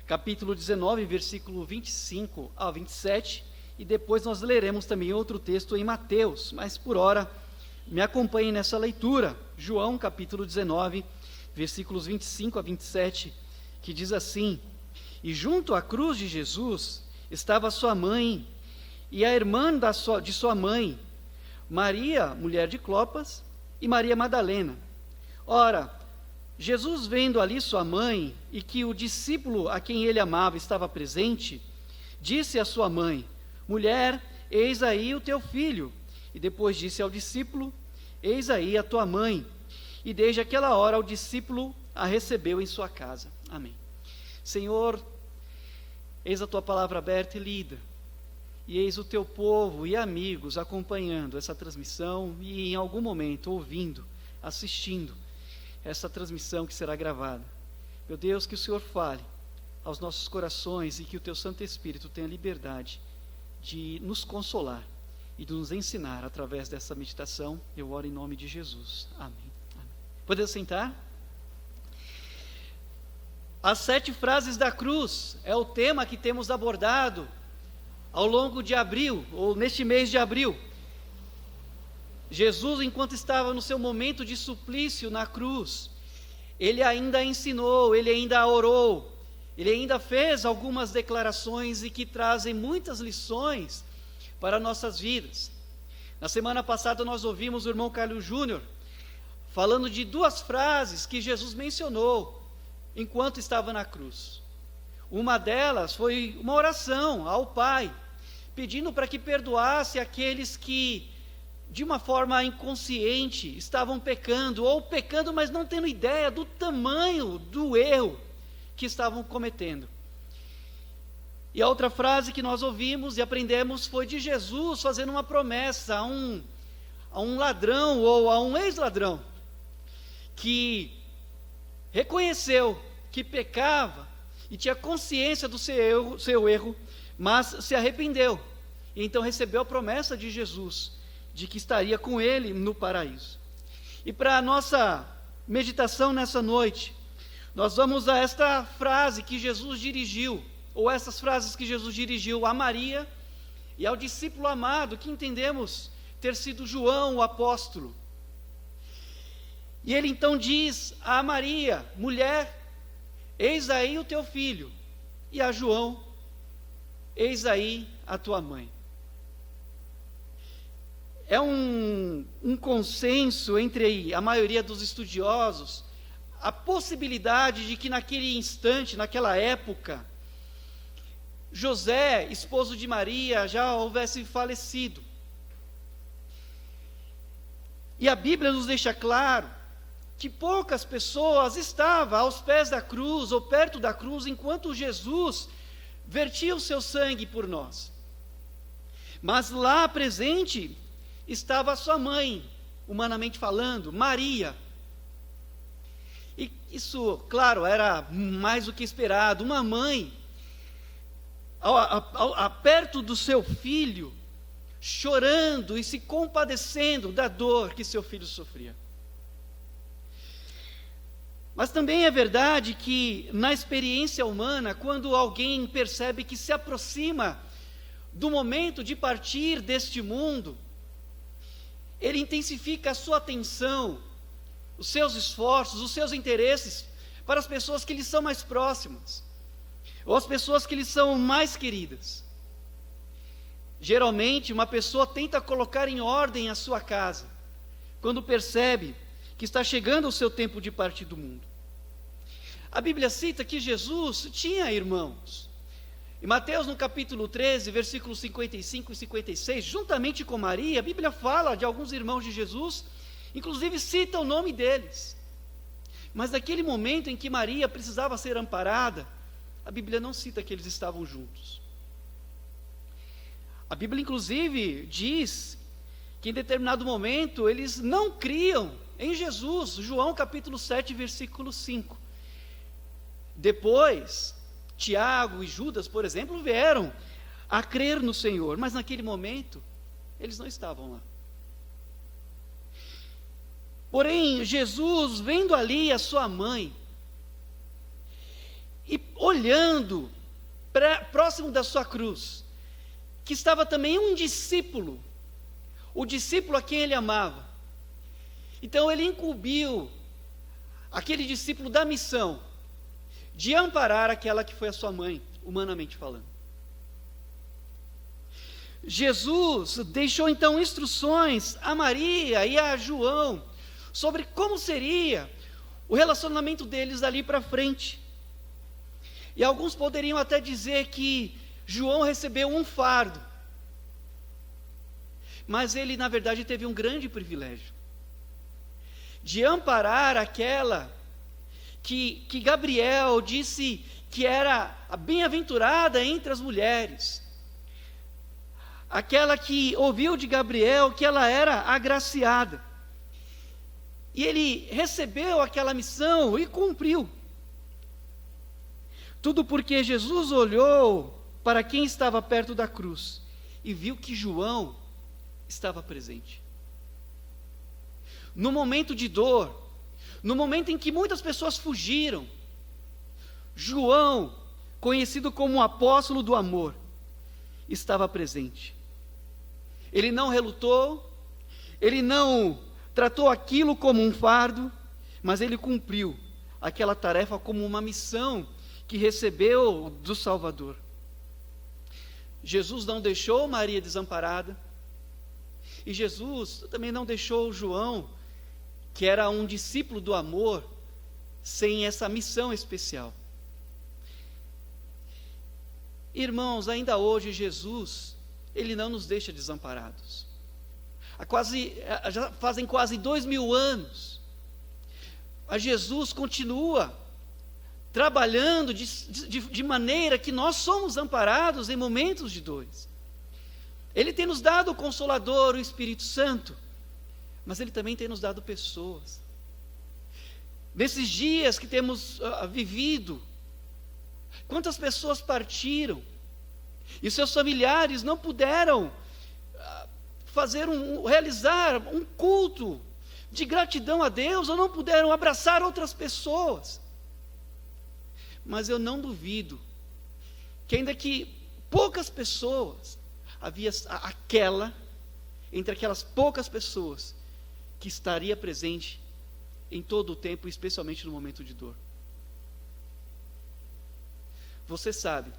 capítulo 19, versículo 25 ao 27, e depois nós leremos também outro texto em Mateus, mas por hora me acompanhem nessa leitura. João capítulo 19, versículos 25 a 27, que diz assim: E junto à cruz de Jesus estava sua mãe e a irmã de sua mãe, Maria, mulher de Clopas, e Maria Madalena. Ora, Jesus, vendo ali sua mãe e que o discípulo a quem ele amava estava presente, disse à sua mãe: Mulher, eis aí o teu filho. E depois disse ao discípulo: Eis aí a tua mãe. E desde aquela hora o discípulo a recebeu em sua casa. Amém. Senhor, eis a tua palavra aberta e lida, e eis o teu povo e amigos acompanhando essa transmissão e em algum momento ouvindo, assistindo essa transmissão que será gravada. Meu Deus, que o Senhor fale aos nossos corações e que o teu Santo Espírito tenha liberdade de nos consolar e de nos ensinar através dessa meditação. Eu oro em nome de Jesus. Amém. Amém. Podemos sentar? As 7 frases da cruz é o tema que temos abordado ao longo de abril, ou neste mês de abril. Jesus, enquanto estava no seu momento de suplício na cruz, ele ainda ensinou, ele ainda orou, ele ainda fez algumas declarações e que trazem muitas lições para nossas vidas. Na semana passada nós ouvimos o irmão Carlos Júnior falando de 2 frases que Jesus mencionou enquanto estava na cruz. Uma delas foi uma oração ao Pai, pedindo para que perdoasse aqueles que, de uma forma inconsciente, estavam pecando, ou pecando, mas não tendo ideia do tamanho do erro que estavam cometendo. E a outra frase que nós ouvimos e aprendemos foi de Jesus fazendo uma promessa a um ladrão ou a um ex-ladrão, que reconheceu que pecava e tinha consciência do seu erro, mas se arrependeu, e então recebeu a promessa de Jesus, de que estaria com ele no paraíso. E para a nossa meditação nessa noite, nós vamos a esta frase que Jesus dirigiu, ou essas frases que Jesus dirigiu a Maria e ao discípulo amado, que entendemos ter sido João, o apóstolo. E ele então diz a Maria: Mulher, eis aí o teu filho. E a João: Eis aí a tua mãe. É um consenso entre a maioria dos estudiosos a possibilidade de que naquele instante, naquela época, José, esposo de Maria, já houvesse falecido. E a Bíblia nos deixa claro que poucas pessoas estavam aos pés da cruz ou perto da cruz enquanto Jesus vertia o seu sangue por nós. Mas lá presente estava a sua mãe, humanamente falando, Maria. E isso, claro, era mais do que esperado. Uma mãe, perto do seu filho, chorando e se compadecendo da dor que seu filho sofria. Mas também é verdade que na experiência humana, quando alguém percebe que se aproxima do momento de partir deste mundo, ele intensifica a sua atenção, os seus esforços, os seus interesses para as pessoas que lhe são mais próximas, ou as pessoas que lhe são mais queridas. Geralmente, uma pessoa tenta colocar em ordem a sua casa, quando percebe que está chegando o seu tempo de partir do mundo. A Bíblia cita que Jesus tinha irmãos. Em Mateus, no capítulo 13, versículos 55 e 56, juntamente com Maria, a Bíblia fala de alguns irmãos de Jesus, inclusive cita o nome deles. Mas naquele momento em que Maria precisava ser amparada, a Bíblia não cita que eles estavam juntos. A Bíblia, inclusive, diz que em determinado momento eles não criam em Jesus. João capítulo 7, versículo 5. Depois, Tiago e Judas, por exemplo, vieram a crer no Senhor, mas naquele momento, eles não estavam lá. Porém, Jesus, vendo ali a sua mãe, e olhando próximo da sua cruz, que estava também um discípulo, o discípulo a quem ele amava. Então ele incumbiu aquele discípulo da missão de amparar aquela que foi a sua mãe, humanamente falando. Jesus deixou então instruções a Maria e a João sobre como seria o relacionamento deles dali para frente. E alguns poderiam até dizer que João recebeu um fardo, mas ele na verdade teve um grande privilégio de amparar aquela que Gabriel disse que era a bem-aventurada entre as mulheres, aquela que ouviu de Gabriel que ela era agraciada, e ele recebeu aquela missão e cumpriu. Tudo porque Jesus olhou para quem estava perto da cruz e viu que João estava presente. No momento de dor, no momento em que muitas pessoas fugiram, João, conhecido como o apóstolo do amor, estava presente. Ele não relutou, ele não tratou aquilo como um fardo, mas ele cumpriu aquela tarefa como uma missão que recebeu do Salvador. Jesus não deixou Maria desamparada, e Jesus também não deixou João, que era um discípulo do amor, sem essa missão especial. Irmãos, ainda hoje Jesus, Ele não nos deixa desamparados. Já fazem quase 2000 anos, a Jesus continua trabalhando de maneira que nós somos amparados em momentos de dores. Ele tem nos dado o Consolador, o Espírito Santo, mas Ele também tem nos dado pessoas. Nesses dias que temos vivido, quantas pessoas partiram, e seus familiares não puderam realizar um culto de gratidão a Deus, ou não puderam abraçar outras pessoas. Mas eu não duvido que ainda que poucas pessoas, havia entre aquelas poucas pessoas, que estaria presente em todo o tempo, especialmente no momento de dor. Você sabe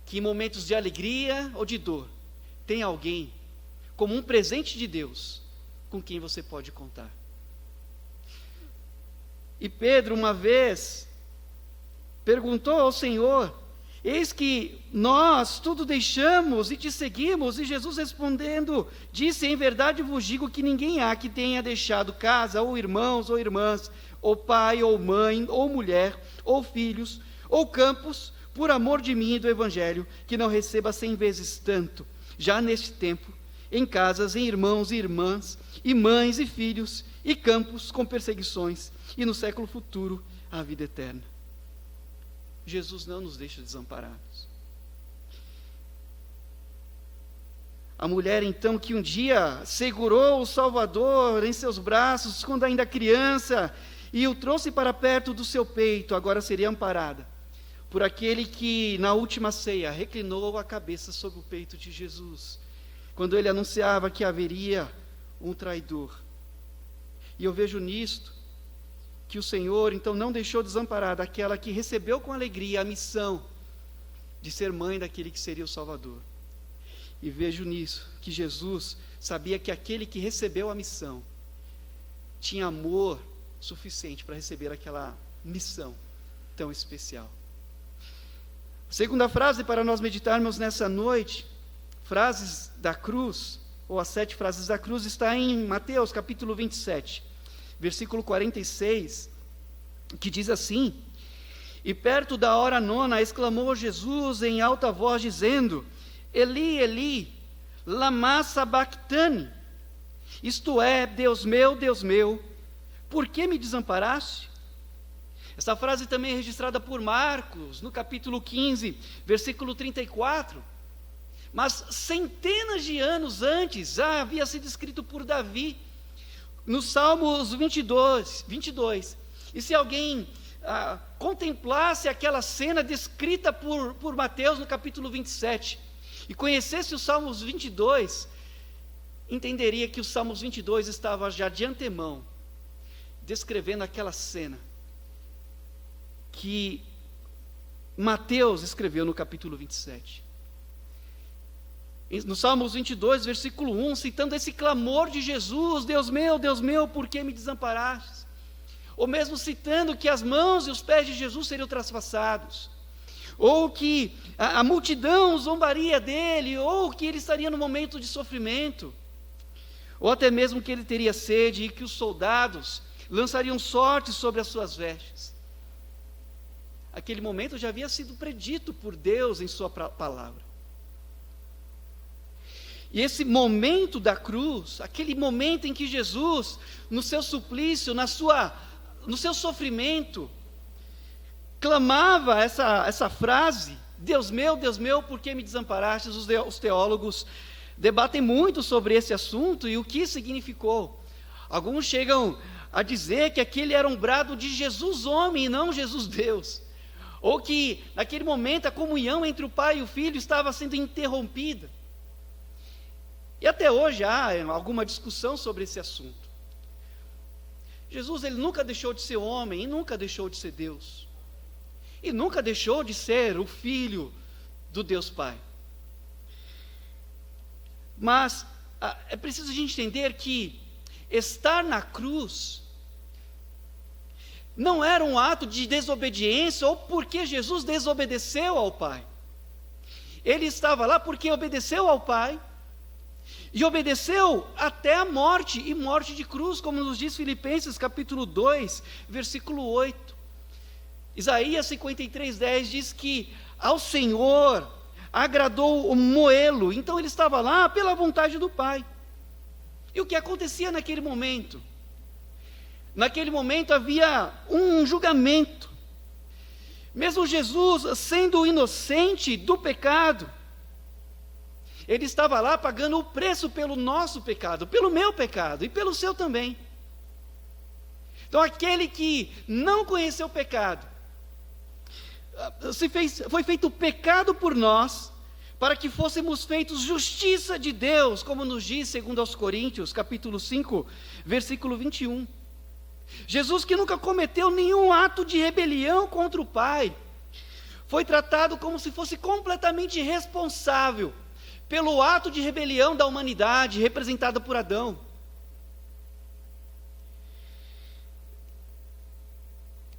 que em momentos de alegria ou de dor, tem alguém como um presente de Deus, com quem você pode contar. E Pedro uma vez perguntou ao Senhor: eis que nós tudo deixamos e te seguimos. E Jesus respondendo, disse: em verdade vos digo que ninguém há que tenha deixado casa, ou irmãos, ou irmãs, ou pai, ou mãe, ou mulher, ou filhos, ou campos, por amor de mim e do Evangelho, que não receba 100 vezes tanto, já neste tempo, em casas, em irmãos e irmãs, e mães e filhos, e campos com perseguições, e no século futuro a vida eterna. Jesus não nos deixa desamparados. A mulher então que um dia segurou o Salvador em seus braços, quando ainda criança, e o trouxe para perto do seu peito, agora seria amparada por aquele que na última ceia reclinou a cabeça sobre o peito de Jesus, quando ele anunciava que haveria um traidor. E eu vejo nisto que o Senhor então não deixou desamparada aquela que recebeu com alegria a missão de ser mãe daquele que seria o Salvador. E vejo nisso que Jesus sabia que aquele que recebeu a missão tinha amor suficiente para receber aquela missão tão especial. A segunda frase para nós meditarmos nessa noite, frases da cruz, ou as 7 frases da cruz, está em Mateus capítulo 27, versículo 46, que diz assim: e perto da hora 9, exclamou Jesus em alta voz, dizendo: Eli, Eli, lama sabachthani, isto é, Deus meu, por que me desamparaste? Essa frase também é registrada por Marcos, no capítulo 15, versículo 34, mas centenas de anos antes, já havia sido escrito por Davi, no Salmos 22, e se alguém contemplasse aquela cena descrita por Mateus no capítulo 27, e conhecesse os Salmos 22, entenderia que os Salmos 22 estava já de antemão descrevendo aquela cena que Mateus escreveu no capítulo 27. No Salmos 22, versículo 1, citando esse clamor de Jesus: Deus meu, por que me desamparastes? Ou mesmo citando que as mãos e os pés de Jesus seriam traspassados, ou que a multidão zombaria dele, ou que ele estaria no momento de sofrimento, ou até mesmo que ele teria sede e que os soldados lançariam sorte sobre as suas vestes. Aquele momento já havia sido predito por Deus em sua palavra. E esse momento da cruz, aquele momento em que Jesus, no seu suplício, no seu sofrimento, clamava essa frase: Deus meu, por que me desamparastes? Os teólogos debatem muito sobre esse assunto e o que significou. Alguns chegam a dizer que aquele era um brado de Jesus homem e não Jesus Deus, ou que naquele momento a comunhão entre o Pai e o Filho estava sendo interrompida. E até hoje há alguma discussão sobre esse assunto. Jesus, ele nunca deixou de ser homem e nunca deixou de ser Deus, e nunca deixou de ser o Filho do Deus Pai. Mas é preciso a gente entender que estar na cruz não era um ato de desobediência ou porque Jesus desobedeceu ao Pai. Ele estava lá porque obedeceu ao Pai, e obedeceu até a morte, e morte de cruz, como nos diz Filipenses capítulo 2, versículo 8. Isaías 53:10 diz que ao Senhor agradou o moê-lo, então ele estava lá pela vontade do Pai. E o que acontecia naquele momento? Naquele momento havia um julgamento. Mesmo Jesus sendo inocente do pecado, ele estava lá pagando o preço pelo nosso pecado, pelo meu pecado e pelo seu também. Então aquele que não conheceu o pecado, foi feito pecado por nós, para que fôssemos feitos justiça de Deus, como nos diz 2 Coríntios, capítulo 5, versículo 21. Jesus, que nunca cometeu nenhum ato de rebelião contra o Pai, foi tratado como se fosse completamente responsável pelo ato de rebelião da humanidade, representada por Adão.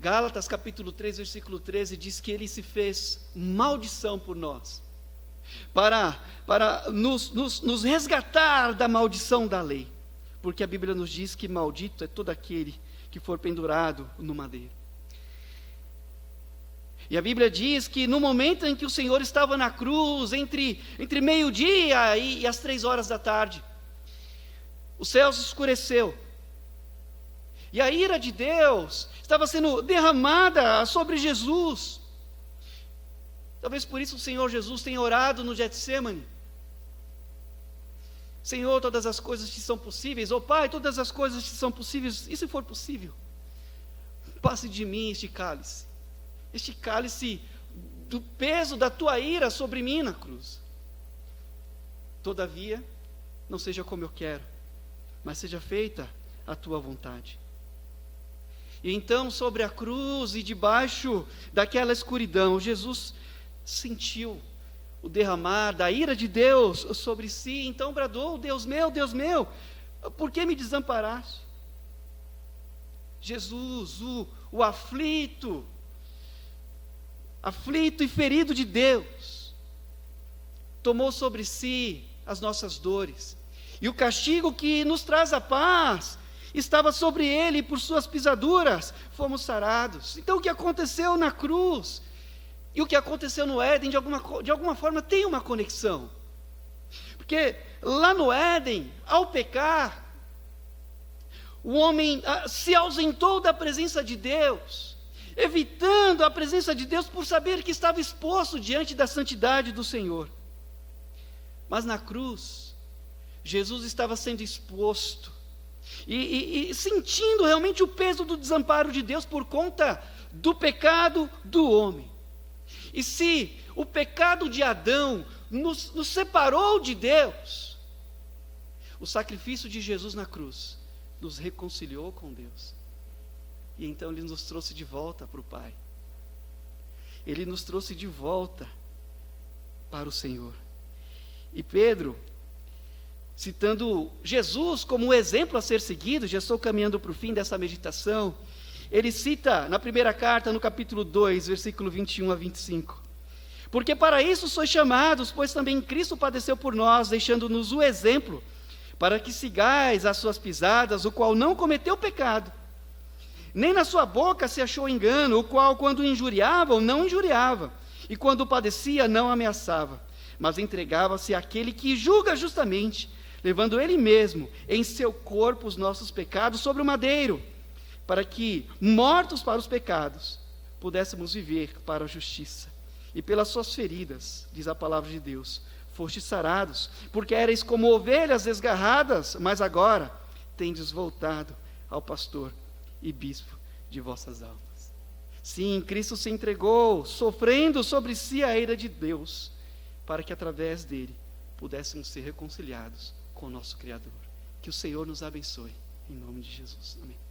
Gálatas capítulo 3, versículo 13, diz que ele se fez maldição por nós, para nos resgatar da maldição da lei, porque a Bíblia nos diz que maldito é todo aquele que for pendurado no madeiro. E a Bíblia diz que no momento em que o Senhor estava na cruz, entre meio-dia e as 3 da tarde, o céu se escureceu, e a ira de Deus estava sendo derramada sobre Jesus. Talvez por isso o Senhor Jesus tenha orado no Getsêmani: Senhor, todas as coisas te são possíveis. Oh Pai, todas as coisas te são possíveis, e se for possível, passe de mim este cálice do peso da tua ira sobre mim na cruz. Todavia, não seja como eu quero, mas seja feita a tua vontade. E então, sobre a cruz e debaixo daquela escuridão, Jesus sentiu o derramar da ira de Deus sobre si. Então bradou: Deus meu, por que me desamparaste? Jesus, o aflito e ferido de Deus, tomou sobre si as nossas dores, e o castigo que nos traz a paz estava sobre ele, e por suas pisaduras fomos sarados. Então o que aconteceu na cruz e o que aconteceu no Éden, de alguma forma tem uma conexão, porque lá no Éden, ao pecar, o homem se ausentou da presença de Deus, evitando a presença de Deus por saber que estava exposto diante da santidade do Senhor. Mas na cruz, Jesus estava sendo exposto e sentindo realmente o peso do desamparo de Deus por conta do pecado do homem. E se o pecado de Adão nos separou de Deus, o sacrifício de Jesus na cruz nos reconciliou com Deus. E então Ele nos trouxe de volta para o Pai. Ele nos trouxe de volta para o Senhor. E Pedro, citando Jesus como um exemplo a ser seguido, já estou caminhando para o fim dessa meditação, ele cita na primeira carta, no capítulo 2, versículo 21 a 25. Porque para isso sois chamados, pois também Cristo padeceu por nós, deixando-nos o exemplo, para que sigais as suas pisadas, o qual não cometeu pecado, nem na sua boca se achou engano, o qual, quando injuriavam, não injuriava, e quando padecia, não ameaçava, mas entregava-se àquele que julga justamente, levando ele mesmo em seu corpo os nossos pecados sobre o madeiro, para que, mortos para os pecados, pudéssemos viver para a justiça. E pelas suas feridas, diz a palavra de Deus, fostes sarados, porque erais como ovelhas desgarradas, mas agora tendes voltado ao pastor e bispo de vossas almas. Sim, Cristo se entregou, sofrendo sobre si a ira de Deus, para que através dele pudéssemos ser reconciliados com o nosso Criador. Que o Senhor nos abençoe, em nome de Jesus. Amém.